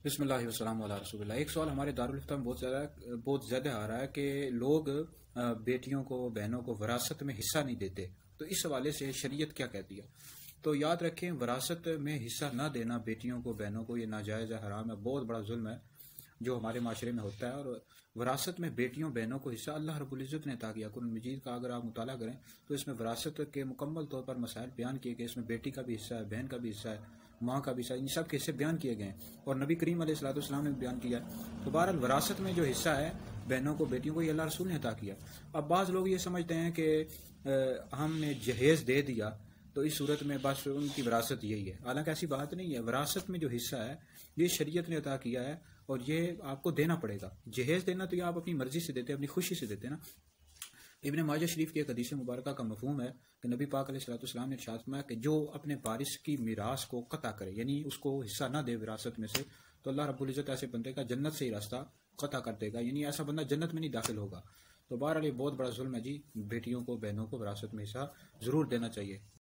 بسم اللہ والسلام علی رسول اللہ۔ ایک سوال ہمارے دارالفتہ میں بہت زیادہ آ رہا ہے کہ لوگ بیٹیوں کو بہنوں کو وراثت میں حصہ نہیں دیتے، تو اس حوالے سے شریعت کیا کہتی ہے؟ تو یاد رکھیں، وراثت میں حصہ نہ دینا بیٹیوں کو بہنوں کو یہ ناجائز ہے، حرام ہے، بہت بڑا ظلم ہے جو ہمارے معاشرے میں ہوتا ہے۔ اور وراثت میں بیٹیوں بہنوں کو حصہ اللہ رب العزت نے عطا کیا۔ قرآن مجید کا اگر آپ مطالعہ کریں تو اس میں وراثت کے مکمل طور پر مسائل بیان کیے گئے۔ اس میں بیٹی کا بھی حصہ ہے، بہن کا بھی حصہ ہے، ماں کا بھی حصہ ہے، ان سب کے حصے بیان کیے گئے ہیں، اور نبی کریم علیہ الصلوۃ والسلام نے بھی بیان کیا ہے۔ تو بہرحال وراثت میں جو حصہ ہے بہنوں کو بیٹیوں کو، یہ اللہ رسول نے عطا کیا۔ اب بعض لوگ یہ سمجھتے ہیں کہ ہم نے جہیز دے دیا تو اس صورت میں بس ان کی وراثت یہی ہے، حالانکہ ایسی بات نہیں ہے۔ وراثت میں جو حصہ ہے یہ شریعت نے عطا کیا ہے، اور یہ آپ کو دینا پڑے گا۔ جہیز دینا تو یہ آپ اپنی مرضی سے دیتے ہیں، اپنی خوشی سے دیتے ہیں نا۔ ابن ماجہ شریف کی ایک حدیث مبارکہ کا مفہوم ہے کہ نبی پاک علیہ الصلوۃ والسلام نے ارشاد فرمایا کہ جو اپنے وارث کی میراث کو قطع کرے، یعنی اس کو حصہ نہ دے وراثت میں سے، تو اللہ رب العزت ایسے بندے کا جنت سے ہی راستہ قطع کر دے گا، یعنی ایسا بندہ جنت میں نہیں داخل ہوگا۔ تو بہرحال یہ بہت بڑا ظلم ہے جی، بیٹیوں کو بہنوں کو وراثت میں حصہ ضرور دینا چاہیے۔